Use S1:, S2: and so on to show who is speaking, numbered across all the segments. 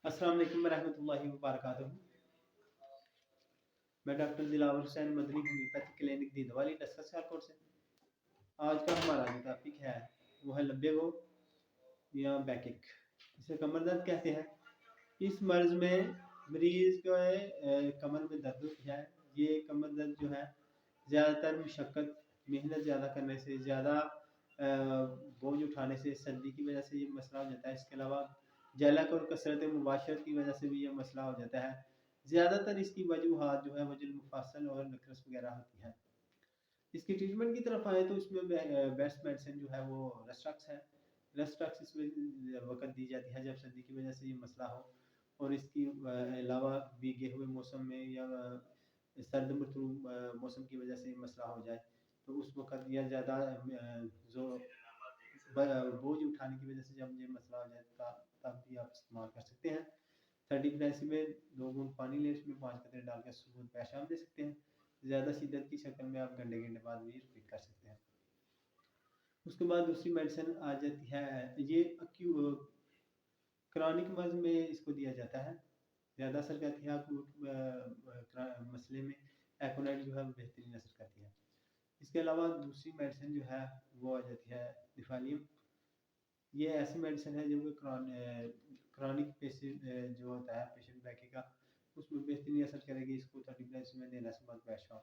S1: अस्सलाम वालेकुम रहमतुल्लाहि व बरकातहू। मैं doctor Dilawar Hussain Madani homeopathic clinic Didwali Daska Sialkot से। आज का हमारा जो टॉपिक है वो है लब्बेगो या बैकिक, इसे कमर दर्द कहते हैं। इस मर्ज में मरीज को कमर में दर्द होती है। ये कमर दर्द जो है ज़्यादातर मशक्क़त मेहनत ज़्यादा करने से, ज़्यादा बोझ उठाने से, सर्दी की वजह से ये मसला हो जाता है। इसके अलावा जलक और कसरत मुबाशरत की वजह से भी ये मसला हो जाता है। ज़्यादातर इसकी वजूहात जो है वजन मुफासल और नकरस वगैरह होती है। इसकी ट्रीटमेंट की तरफ आए तो इसमें बेस्ट मेडिसिन जो है वो रेस्ट्रक्स है। रेस्ट्रक्स इसमें वक़्त दी जाती है जब सर्दी की वजह से ये मसला हो, और इसकी अलावा भीगे हुए मौसम में या सर्द मरतूब मौसम की वजह से ये मसला हो जाए तो उस वक़्त या ज़्यादा जो बोझ उठाने की वजह से जब ये मसला हो जाए तब भी आप इस्तेमाल कर सकते हैं। 30 में 2 बूंद पानी लें, उसमें 5 कतरे डाल के सुबह पेशाब दे सकते हैं। ज़्यादा शिद्दत की शक्ल में आप घंटे घंटे बाद भी रिपीट कर सकते हैं। उसके बाद दूसरी मेडिसिन आ जाती है, ये क्रॉनिक मर्ज में इसको दिया जाता है। ज़्यादा असर करती है आपको मसले में एकोनाइट जो है बेहतरीन असर करती है। इसके अलावा दूसरी मेडिसिन जो है वो आ जाती है डिफालियम। ये ऐसी मेडिसिन है जो क्रॉनिक पेशेंट जो होता है पेशेंट बैकी का, उसमें बेहतरीन असर करेगी। इसको 30 में देना से बाद पेशाब।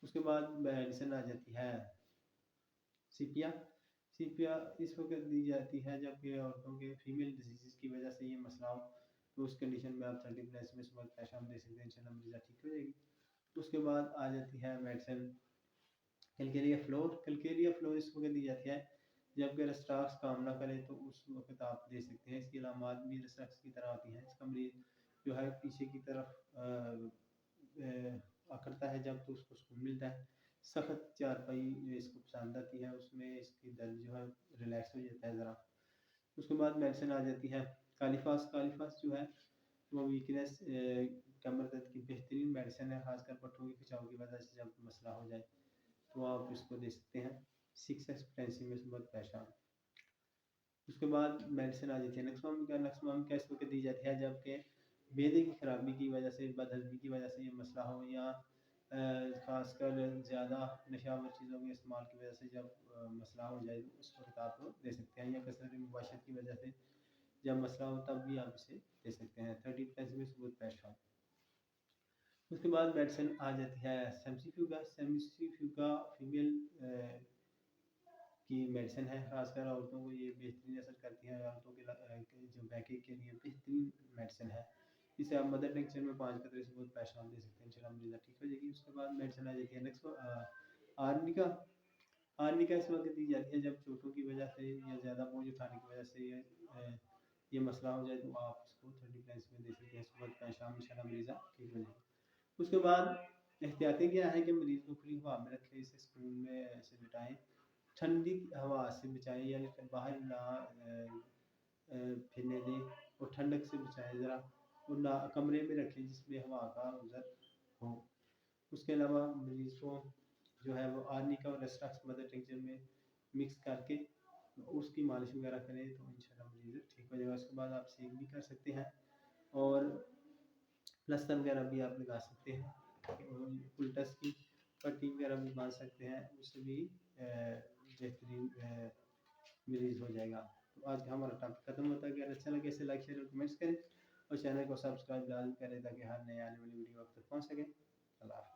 S1: उसके बाद मेडिसिन आ जाती है सीपिया। सीपिया इस वक्त दी जाती है जबकि औरतों के फीमेल डिजीज़ की वजह से ये मसला हो, तो उस कंडीशन में आप 30 में सुबह पेशाब दे सकते हैं, इंशाल्लाह मरीज़ा ठीक हो जाएगी। उसके बाद आ जाती है medicine Calcarea floor. Calcarea floor इस वक्त दी जाती है जबकि रेस्ट्रक्स काम ना करे तो उस वक्त आप दे सकते हैं। इसकी अलामात भी रेस्ट्रक्स की तरह आती हैं। इसका मरीज जो है पीछे की तरफ अकड़ता है जब तो उसको सुकून मिलता है। सख्त चारपाई इसको पसंद आती है, उसमें इसकी दर्द जो है रिलैक्स हो जाता है ज़रा। उसके बाद मेडिसिन आ जाती है कालीफास। कालीफास जो है वो वीकनेस कमर दर्द की बेहतरीन मेडिसिन है, खासकर पट्टों के खिंचाव की वजह से जब मसला हो जाए तो आप इसको दे सकते हैं 6 एक्सपेंसिव में सुबह पेशाब। उसके बाद मेडिसिन आ जाती है नक्सवामिका। नक्सवामिका इस वक्त दी जाती है जबकि बेदे की खराबी की वजह से, बदहजमी की वजह से ये मसला हो, या खासकर ज़्यादा नशावर चीज़ों के इस्तेमाल की वजह से जब मसला हो जाए तो उस वक्त आप दे सकते हैं, या कसरत मुबाशरत की वजह से जब मसला हो तब भी आप इसे दे सकते हैं 30 में सुबह पेशाब। उसके बाद मेडिसिन आ जाती है सेमसीफ्यूगा। सेमसीफ्यूगा फीमेल की मेडिसिन है, खासकर औरतों को ये बेहतरीन असर करती है। औरतों के जो बैकी के लिए बेहतरीन मेडिसिन है। इसे आप मदर टिंचर में 5 कतरे से बहुत पेशाब दे सकते हैं, इंशाल्लाह मरीज़ा ठीक हो जाएगी। उसके बाद मेडिसिन आ जाती है नेक्स्ट आर्निका। आर्निका इस वक्त दी जाती है जब चोटों की वजह से या ज़्यादा बोझ उठाने की वजह से ये मसला हो जाए तो आप इसको 30 में दे सकते हैं, सुबह पेशाब, इंशाल्लाह मरीज़ा ठीक हो जाएगी। उसके बाद एहतियातें क्या है कि मरीज़ को खुली हवा में रखें, इसे स्पून में ऐसे बिठाएँ, ठंडी हवा से बचाएं, यानी बाहर ना फिरने दें, और ठंडक से बचाएं ज़रा, और ना कमरे में रखें जिसमें हवा का गुजर हो। उसके अलावा मरीज़ को जो है वो आर्निका और रेस्ट्रक्स मदर टिंचर में मिक्स करके उसकी मालिश वगैरह करें तो इंशाल्लाह मरीज़ ठीक हो जाएगा। उसके बाद आप सेक भी कर सकते हैं और प्लास्टर वगैरह भी आप लगा सकते हैं, उल्टस की पट्टी वगैरह भी बांध सकते हैं, उससे भी बेहतरीन मरीज हो जाएगा। तो आज का हमारा टॉपिक खत्म होता है। अगर अच्छा लगे इसे लाइक शेयर और कमेंट्स करें और चैनल को सब्सक्राइब लाजमी करें ताकि हर नए आने वाली वीडियो आप तक पहुँच सके। अल्लाह हाफ़िज़।